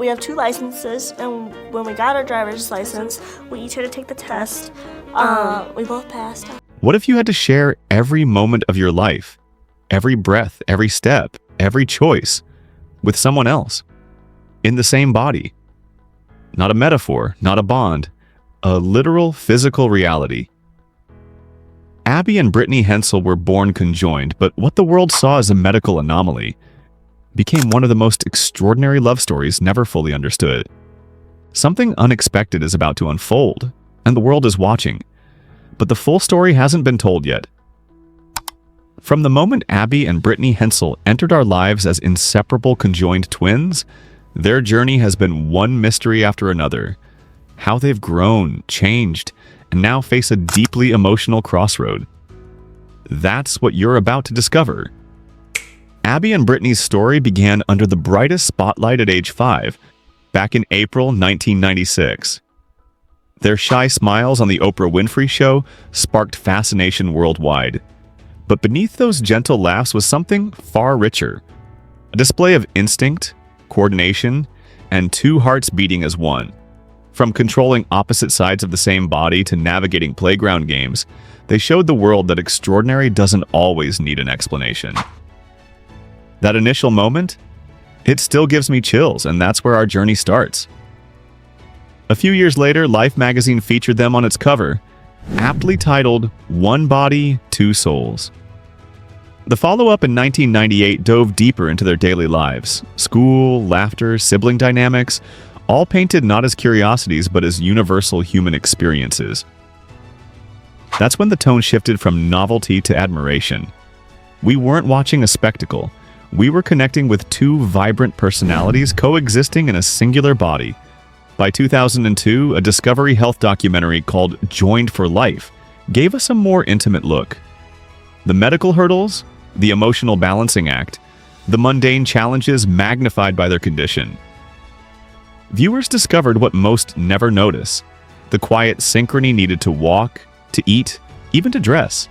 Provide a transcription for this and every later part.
We have 2 licenses, and when we got our driver's license, we each had to take the test. We both passed. What if you had to share every moment of your life, every breath, every step, every choice, with someone else, in the same body? Not a metaphor, not a bond, a literal physical reality. Abby and Brittany Hensel were born conjoined, but what the world saw as a medical anomaly became one of the most extraordinary love stories never fully understood. Something unexpected is about to unfold, and the world is watching, but the full story hasn't been told yet. From the moment Abby and Brittany Hensel entered our lives as inseparable conjoined twins, their journey has been one mystery after another. How they've grown, changed, and now face a deeply emotional crossroad. That's what you're about to discover. Abby and Brittany's story began under the brightest spotlight at age 5, back in April 1996. Their shy smiles on the Oprah Winfrey Show sparked fascination worldwide. But beneath those gentle laughs was something far richer. A display of instinct, coordination, and 2 hearts beating as one. From controlling opposite sides of the same body to navigating playground games, they showed the world that extraordinary doesn't always need an explanation. That initial moment? It still gives me chills, and that's where our journey starts. A few years later, Life magazine featured them on its cover, aptly titled, "One Body, Two Souls." The follow-up in 1998 dove deeper into their daily lives. School, laughter, sibling dynamics, all painted not as curiosities but as universal human experiences. That's when the tone shifted from novelty to admiration. We weren't watching a spectacle. We were connecting with 2 vibrant personalities coexisting in a singular body. By 2002, a Discovery Health documentary called Joined for Life gave us a more intimate look. The medical hurdles, the emotional balancing act, the mundane challenges magnified by their condition. Viewers discovered what most never notice, the quiet synchrony needed to walk, to eat, even to dress.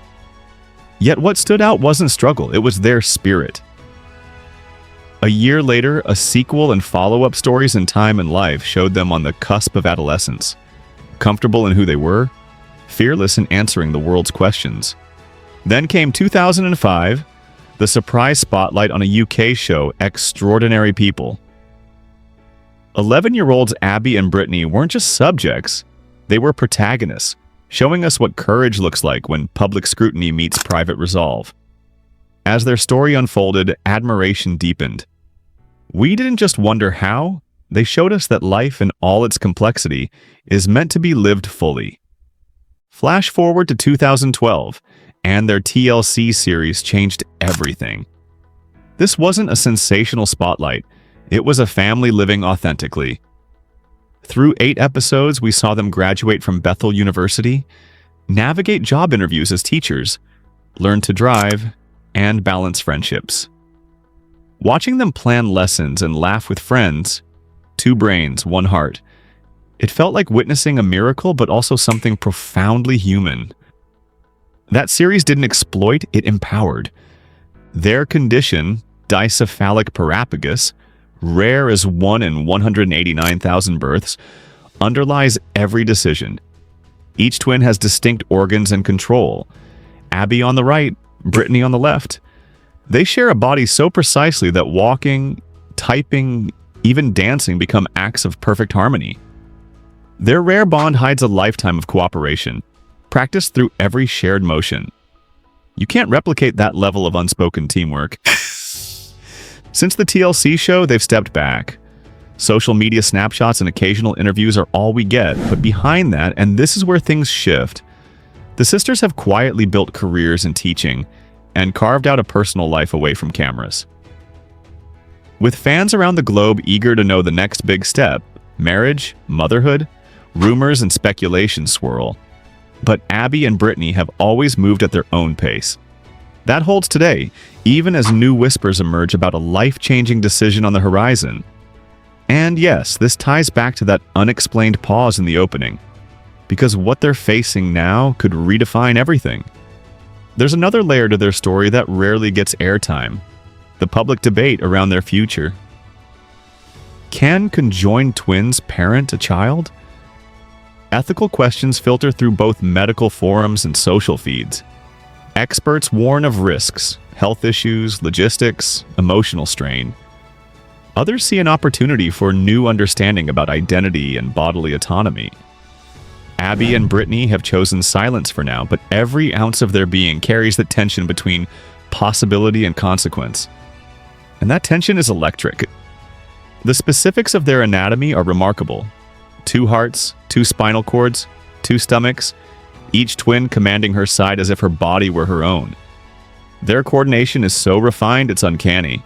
Yet what stood out wasn't struggle, it was their spirit. A year later, a sequel and follow-up stories in Time and Life showed them on the cusp of adolescence, comfortable in who they were, fearless in answering the world's questions. Then came 2005, the surprise spotlight on a UK show, Extraordinary People. 11-year-olds Abby and Brittany weren't just subjects, they were protagonists, showing us what courage looks like when public scrutiny meets private resolve. As their story unfolded, admiration deepened. We didn't just wonder how, they showed us that life in all its complexity is meant to be lived fully. Flash forward to 2012, and their TLC series changed everything. This wasn't a sensational spotlight, it was a family living authentically. Through 8 episodes, we saw them graduate from Bethel University, navigate job interviews as teachers, learn to drive, and balance friendships. Watching them plan lessons and laugh with friends, 2 brains, 1 heart, it felt like witnessing a miracle but also something profoundly human. That series didn't exploit, it empowered. Their condition, dicephalic parapagus, rare as 1 in 189,000 births, underlies every decision. Each twin has distinct organs and control. Abby on the right, Brittany on the left. They share a body so precisely that walking, typing, even dancing become acts of perfect harmony. Their rare bond hides a lifetime of cooperation, practiced through every shared motion. You can't replicate that level of unspoken teamwork. Since the TLC show, they've stepped back. Social media snapshots and occasional interviews are all we get, but behind that, and this is where things shift, the sisters have quietly built careers in teaching and carved out a personal life away from cameras. With fans around the globe eager to know the next big step, marriage, motherhood, rumors and speculation swirl. But Abby and Brittany have always moved at their own pace. That holds today, even as new whispers emerge about a life-changing decision on the horizon. And yes, this ties back to that unexplained pause in the opening, because what they're facing now could redefine everything. There's another layer to their story that rarely gets airtime: the public debate around their future. Can conjoined twins parent a child? Ethical questions filter through both medical forums and social feeds. Experts warn of risks, health issues, logistics, emotional strain. Others see an opportunity for new understanding about identity and bodily autonomy. Abby and Brittany have chosen silence for now, but every ounce of their being carries the tension between possibility and consequence. And that tension is electric. The specifics of their anatomy are remarkable. 2 hearts, 2 spinal cords, 2 stomachs, each twin commanding her side as if her body were her own. Their coordination is so refined it's uncanny.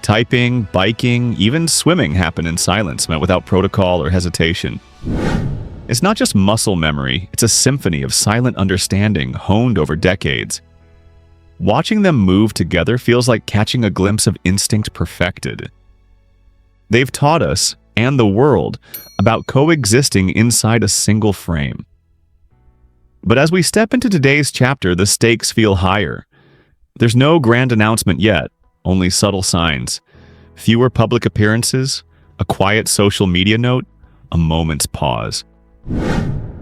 Typing, biking, even swimming happen in silence, without protocol or hesitation. It's not just muscle memory, it's a symphony of silent understanding honed over decades. Watching them move together feels like catching a glimpse of instinct perfected. They've taught us, and the world, about coexisting inside a single frame. But as we step into today's chapter, the stakes feel higher. There's no grand announcement yet, only subtle signs. Fewer public appearances, a quiet social media note, a moment's pause.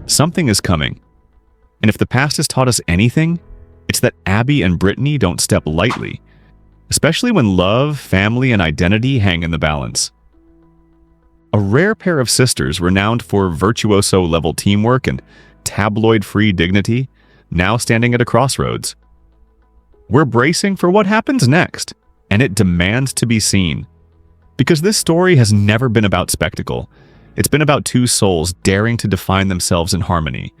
Something is coming. And if the past has taught us anything, it's that Abby and Brittany don't step lightly, especially when love, family, and identity hang in the balance. A rare pair of sisters renowned for virtuoso-level teamwork and tabloid-free dignity, now standing at a crossroads. We're bracing for what happens next, and it demands to be seen. Because this story has never been about spectacle. It's been about 2 souls daring to define themselves in harmony.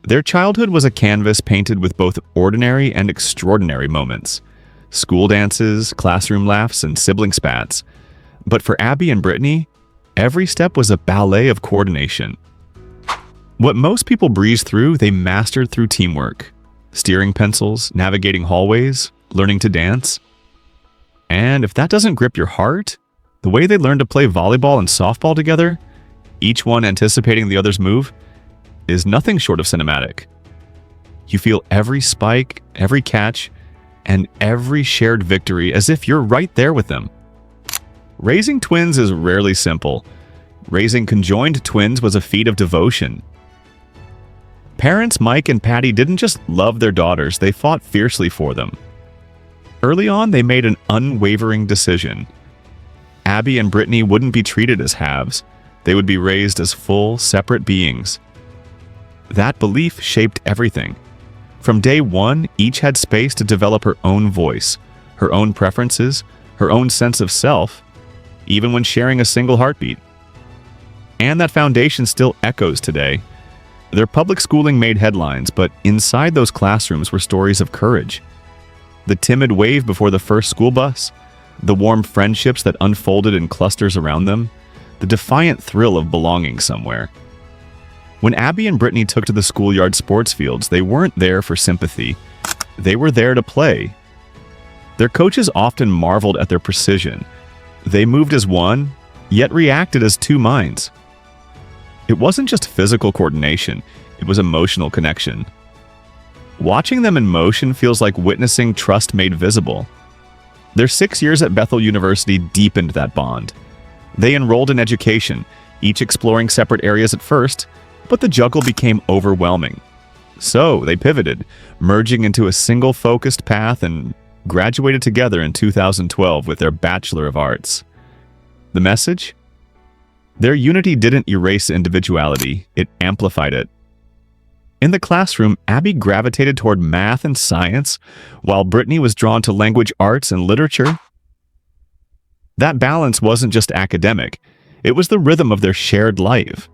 Their childhood was a canvas painted with both ordinary and extraordinary moments. School dances, classroom laughs, and sibling spats. But for Abby and Brittany, every step was a ballet of coordination. What most people breeze through, they mastered through teamwork. Steering pencils, navigating hallways, learning to dance. And if that doesn't grip your heart, the way they learned to play volleyball and softball together, each one anticipating the other's move, is nothing short of cinematic. You feel every spike, every catch, and every shared victory as if you're right there with them. Raising twins is rarely simple. Raising conjoined twins was a feat of devotion. Parents Mike and Patty didn't just love their daughters, they fought fiercely for them. Early on, they made an unwavering decision. Abby and Brittany wouldn't be treated as halves. They would be raised as full, separate beings. That belief shaped everything. From day one, each had space to develop her own voice, her own preferences, her own sense of self, even when sharing a single heartbeat. And that foundation still echoes today. Their public schooling made headlines, but inside those classrooms were stories of courage. The timid wave before the first school bus, the warm friendships that unfolded in clusters around them, the defiant thrill of belonging somewhere. When Abby and Brittany took to the schoolyard sports fields, they weren't there for sympathy. They were there to play. Their coaches often marveled at their precision. They moved as one, yet reacted as 2 minds. It wasn't just physical coordination, it was emotional connection. Watching them in motion feels like witnessing trust made visible. Their 6 years at Bethel University deepened that bond. They enrolled in education, each exploring separate areas at first, but the juggle became overwhelming. So they pivoted, merging into a single focused path and graduated together in 2012 with their Bachelor of Arts. The message? Their unity didn't erase individuality, it amplified it. In the classroom, Abby gravitated toward math and science, while Brittany was drawn to language arts and literature. That balance wasn't just academic, it was the rhythm of their shared life.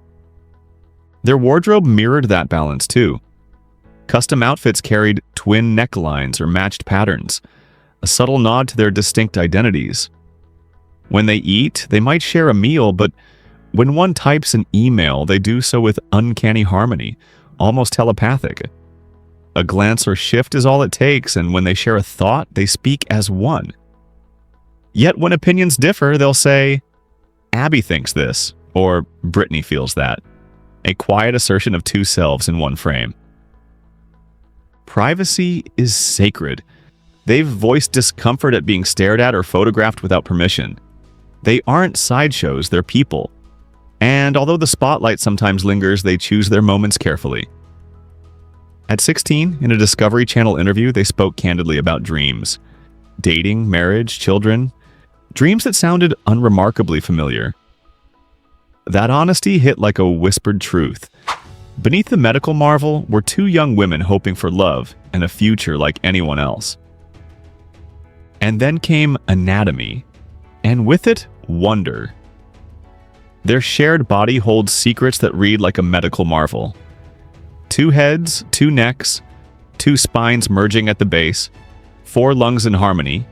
Their wardrobe mirrored that balance too. Custom outfits carried twin necklines or matched patterns, a subtle nod to their distinct identities. When they eat, they might share a meal, but when one types an email, they do so with uncanny harmony, almost telepathic. A glance or shift is all it takes, and when they share a thought, they speak as one. Yet when opinions differ, they'll say, Abby thinks this, or Brittany feels that. A quiet assertion of 2 selves in one frame. Privacy is sacred. They've voiced discomfort at being stared at or photographed without permission. They aren't sideshows, they're people. And although the spotlight sometimes lingers, they choose their moments carefully. At 16, in a Discovery Channel interview, they spoke candidly about dreams. Dating, marriage, children. Dreams that sounded unremarkably familiar. That honesty hit like a whispered truth. Beneath the medical marvel were two young women hoping for love and a future like anyone else. And then came anatomy, and with it, wonder. Their shared body holds secrets that read like a medical marvel. 2 heads, 2 necks, 2 spines merging at the base, 4 lungs in harmony,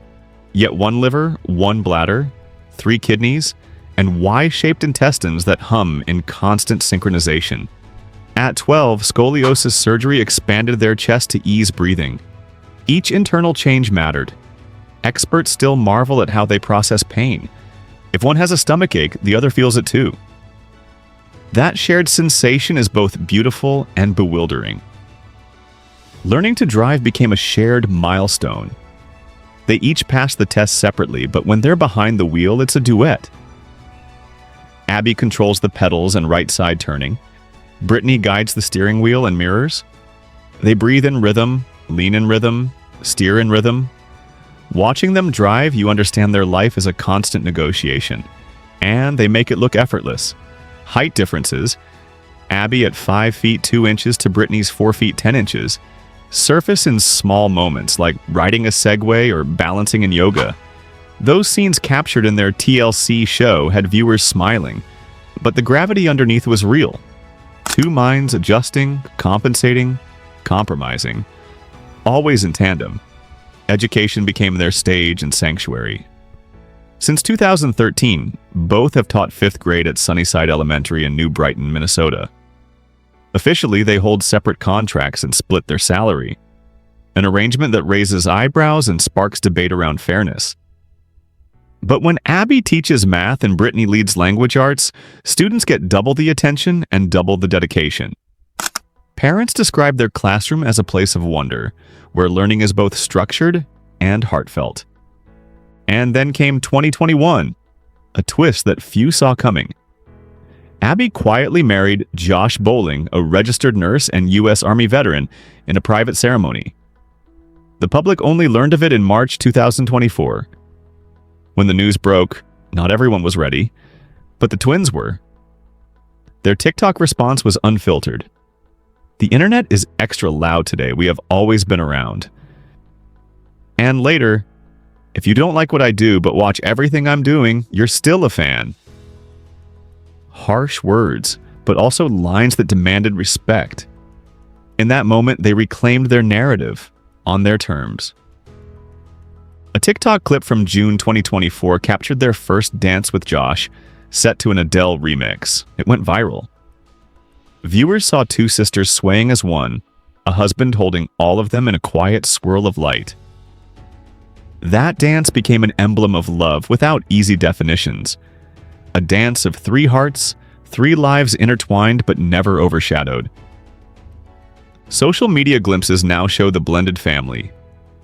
yet 1 liver, 1 bladder, 3 kidneys, and Y-shaped intestines that hum in constant synchronization. At 12, scoliosis surgery expanded their chest to ease breathing. Each internal change mattered. Experts still marvel at how they process pain. If one has a stomachache, the other feels it too. That shared sensation is both beautiful and bewildering. Learning to drive became a shared milestone. They each passed the test separately, but when they're behind the wheel, it's a duet. Abby controls the pedals and right side turning. Brittany guides the steering wheel and mirrors. They breathe in rhythm, lean in rhythm, steer in rhythm. Watching them drive, you understand their life is a constant negotiation. And they make it look effortless. Height differences, Abby at 5 feet 2 inches to Brittany's 4 feet 10 inches, surface in small moments like riding a Segway or balancing in yoga. Those scenes captured in their TLC show had viewers smiling, but the gravity underneath was real. 2 minds adjusting, compensating, compromising, always in tandem. Education became their stage and sanctuary. Since 2013, both have taught 5th grade at Sunnyside Elementary in New Brighton, Minnesota. Officially, they hold separate contracts and split their salary, an arrangement that raises eyebrows and sparks debate around fairness. But when Abby teaches math and Brittany leads language arts, students get double the attention and double the dedication. Parents describe their classroom as a place of wonder, where learning is both structured and heartfelt. And then came 2021, a twist that few saw coming. Abby quietly married Josh Bowling, a registered nurse and U.S. Army veteran, in a private ceremony. The public only learned of it in March 2024. When the news broke, not everyone was ready, but the twins were. Their TikTok response was unfiltered. The internet is extra loud today. We have always been around. And later, if you don't like what I do but watch everything I'm doing, you're still a fan. Harsh words, but also lines that demanded respect. In that moment, they reclaimed their narrative on their terms. A TikTok clip from June 2024 captured their first dance with Josh, set to an Adele remix. It went viral. Viewers saw 2 sisters swaying as one, a husband holding all of them in a quiet swirl of light. That dance became an emblem of love without easy definitions. A dance of 3 hearts, 3 lives intertwined but never overshadowed. Social media glimpses now show the blended family.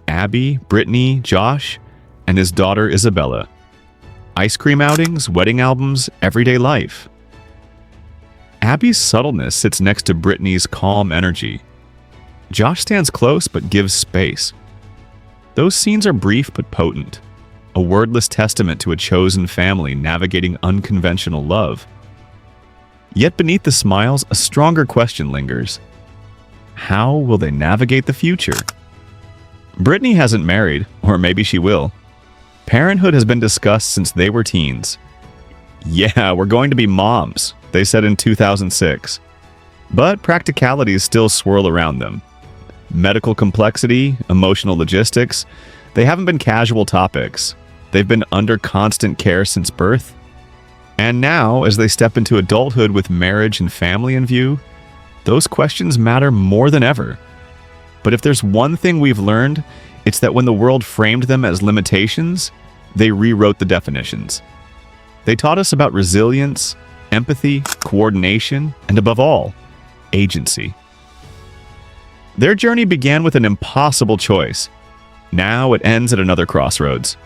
Abby, Brittany, Josh, and his daughter Isabella. Ice cream outings, wedding albums, everyday life. Abby's subtleness sits next to Brittany's calm energy. Josh stands close but gives space. Those scenes are brief but potent, a wordless testament to a chosen family navigating unconventional love. Yet beneath the smiles, a stronger question lingers. How will they navigate the future? Brittany hasn't married, or maybe she will. Parenthood has been discussed since they were teens. Yeah, we're going to be moms, they said in 2006. But practicalities still swirl around them. Medical complexity, emotional logistics, they haven't been casual topics. They've been under constant care since birth. And now, as they step into adulthood with marriage and family in view, those questions matter more than ever. But if there's one thing we've learned, it's that when the world framed them as limitations, they rewrote the definitions. They taught us about resilience, empathy, coordination, and above all, agency. Their journey began with an impossible choice. Now it ends at another crossroads.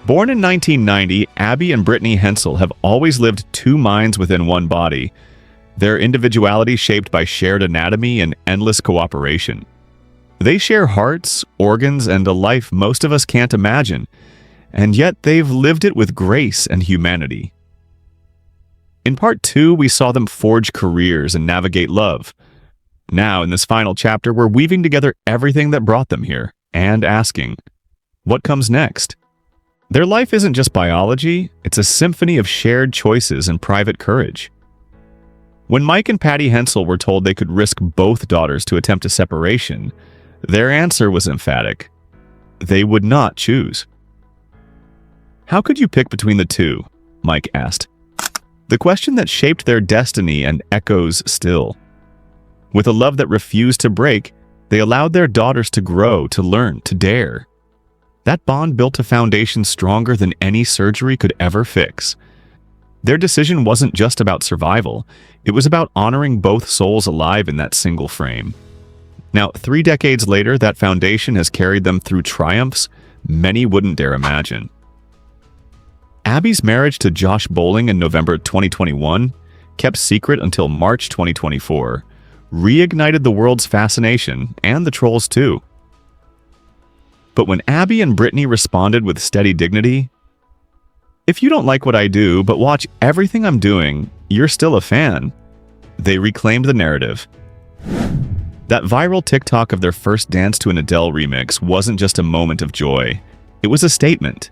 Born in 1990, Abby and Brittany Hensel have always lived two minds within one body, their individuality shaped by shared anatomy and endless cooperation. They share hearts, organs, and a life most of us can't imagine, and yet they've lived it with grace and humanity. In part 2, we saw them forge careers and navigate love. Now, in this final chapter, we're weaving together everything that brought them here and asking, what comes next? Their life isn't just biology, it's a symphony of shared choices and private courage. When Mike and Patty Hensel were told they could risk both daughters to attempt a separation, their answer was emphatic. They would not choose. How could you pick between the two? Mike asked. The question that shaped their destiny and echoes still. With a love that refused to break, they allowed their daughters to grow, to learn, to dare. That bond built a foundation stronger than any surgery could ever fix. Their decision wasn't just about survival, it was about honoring both souls alive in that single frame. Now, 3 decades later, that foundation has carried them through triumphs many wouldn't dare imagine. Abby's marriage to Josh Bowling in November 2021, kept secret until March 2024, reignited the world's fascination, and the trolls too. But when Abby and Brittany responded with steady dignity, "If you don't like what I do, but watch everything I'm doing, you're still a fan," they reclaimed the narrative. That viral TikTok of their first dance to an Adele remix wasn't just a moment of joy. It was a statement.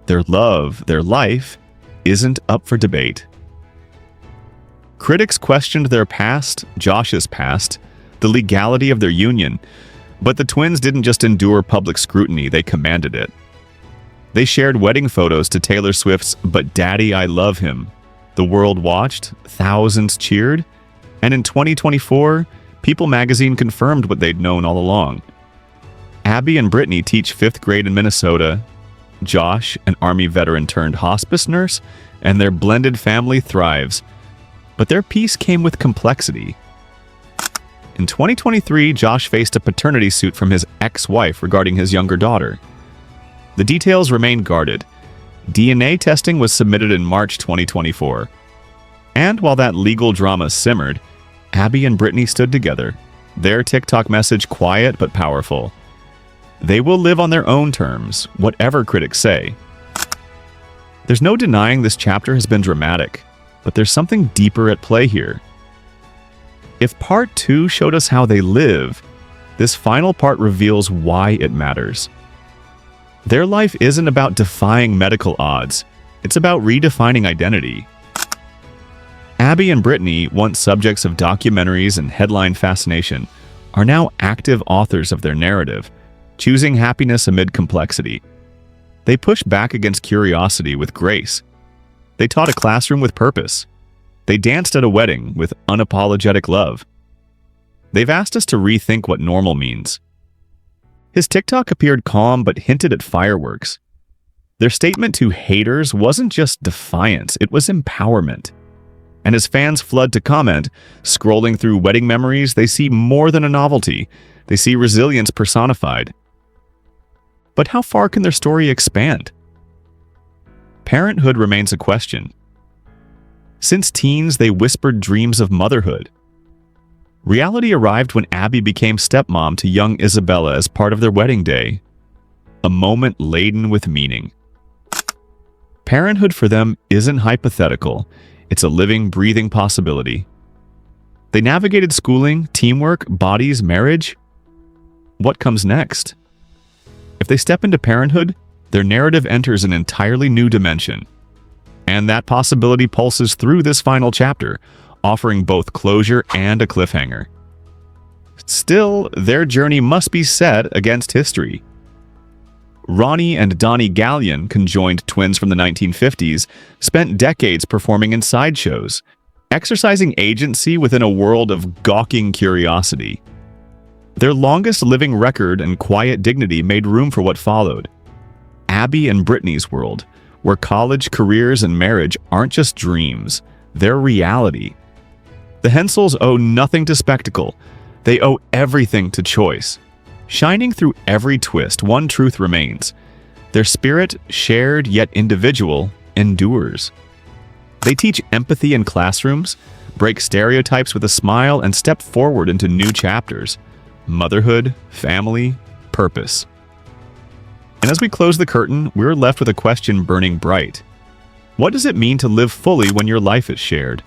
Their love, their life, isn't up for debate. Critics questioned their past, Josh's past, the legality of their union, but the twins didn't just endure public scrutiny, they commanded it. They shared wedding photos to Taylor Swift's "But Daddy, I Love Him." The world watched, thousands cheered, and in 2024, People magazine confirmed what they'd known all along. Abby and Brittany teach 5th grade in Minnesota, Josh, an Army veteran turned hospice nurse, and their blended family thrives. But their peace came with complexity. In 2023, Josh faced a paternity suit from his ex-wife regarding his younger daughter. The details remain guarded. DNA testing was submitted in March 2024. And while that legal drama simmered, Abby and Brittany stood together, their TikTok message quiet but powerful. They will live on their own terms, whatever critics say. There's no denying this chapter has been dramatic, but there's something deeper at play here. If part 2 showed us how they live, this final part reveals why it matters. Their life isn't about defying medical odds, it's about redefining identity. Abby and Brittany, once subjects of documentaries and headline fascination, are now active authors of their narrative, choosing happiness amid complexity. They push back against curiosity with grace. They taught a classroom with purpose. They danced at a wedding with unapologetic love. They've asked us to rethink what normal means. His TikTok appeared calm but hinted at fireworks. Their statement to haters wasn't just defiance, it was empowerment. And as fans flood to comment, scrolling through wedding memories, they see more than a novelty. They see resilience personified. But how far can their story expand? Parenthood remains a question. Since teens, they whispered dreams of motherhood. Reality arrived when Abby became stepmom to young Isabella as part of their wedding day. A moment laden with meaning. Parenthood for them isn't hypothetical. It's a living, breathing possibility. They navigated schooling, teamwork, bodies, marriage. What comes next? If they step into parenthood, their narrative enters an entirely new dimension. And that possibility pulses through this final chapter, offering both closure and a cliffhanger. Still, their journey must be set against history. Ronnie and Donnie Gallion, conjoined twins from the 1950s, spent decades performing in sideshows, exercising agency within a world of gawking curiosity. Their longest living record and quiet dignity made room for what followed. Abby and Brittany's world, where college, careers, and marriage aren't just dreams, they're reality. The Hensels owe nothing to spectacle, they owe everything to choice. Shining through every twist, one truth remains. Their spirit, shared yet individual, endures. They teach empathy in classrooms, break stereotypes with a smile, and step forward into new chapters: motherhood, family, purpose. And as we close the curtain, we're left with a question burning bright. What does it mean to live fully when your life is shared?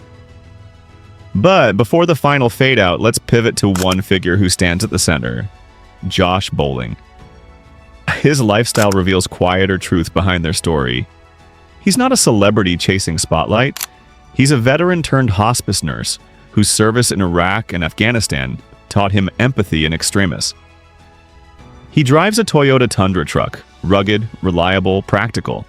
But before the final fade out, let's pivot to one figure who stands at the center: Josh Bowling. His lifestyle reveals quieter truth behind their story. He's not a celebrity chasing spotlight. He's a veteran turned hospice nurse whose service in Iraq and Afghanistan taught him empathy in extremis. He drives a Toyota Tundra truck, rugged, reliable, practical.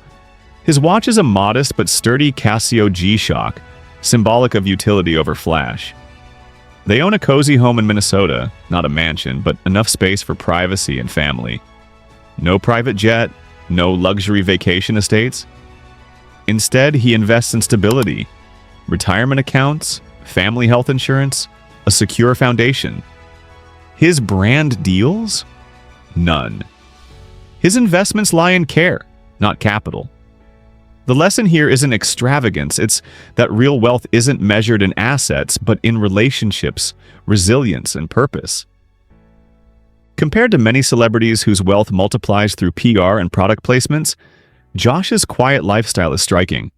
His watch is a modest but sturdy Casio G-Shock, symbolic of utility over flash. They own a cozy home in Minnesota, not a mansion, but enough space for privacy and family. No private jet, no luxury vacation estates. Instead, he invests in stability, retirement accounts, family health insurance, a secure foundation. His brand deals? None. His investments lie in care, not capital. The lesson here isn't extravagance, it's that real wealth isn't measured in assets, but in relationships, resilience, and purpose. Compared to many celebrities whose wealth multiplies through PR and product placements, Josh's quiet lifestyle is striking.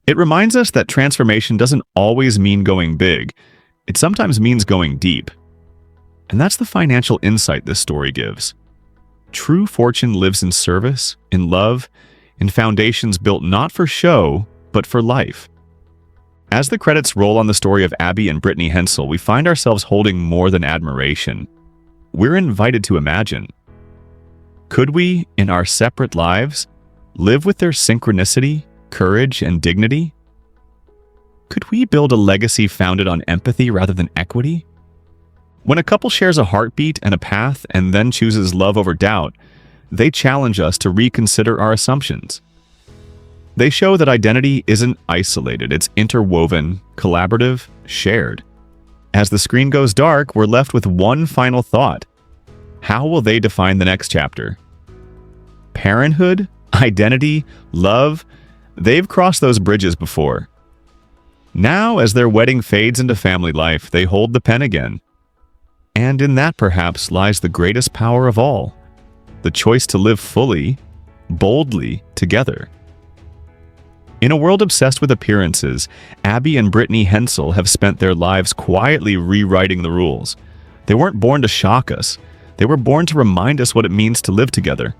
It reminds us that transformation doesn't always mean going big. It sometimes means going deep. And that's the financial insight this story gives. True fortune lives in service, in love, in foundations built not for show, but for life. As the credits roll on the story of Abby and Brittany Hensel, we find ourselves holding more than admiration. We're invited to imagine. Could we, in our separate lives, live with their synchronicity, courage, and dignity? Could we build a legacy founded on empathy rather than equity? When a couple shares a heartbeat and a path and then chooses love over doubt, they challenge us to reconsider our assumptions. They show that identity isn't isolated, it's interwoven, collaborative, shared. As the screen goes dark, we're left with one final thought. How will they define the next chapter? Parenthood, identity, love, they've crossed those bridges before. Now, as their wedding fades into family life, they hold the pen again. And in that, perhaps, lies the greatest power of all, the choice to live fully, boldly, together. In a world obsessed with appearances, Abby and Brittany Hensel have spent their lives quietly rewriting the rules. They weren't born to shock us. They were born to remind us what it means to live together.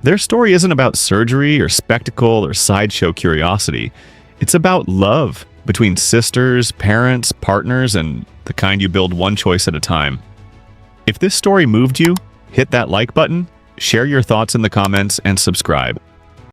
Their story isn't about surgery or spectacle or sideshow curiosity. It's about love between sisters, parents, partners, and the kind you build one choice at a time. If this story moved you, hit that like button, share your thoughts in the comments, and subscribe.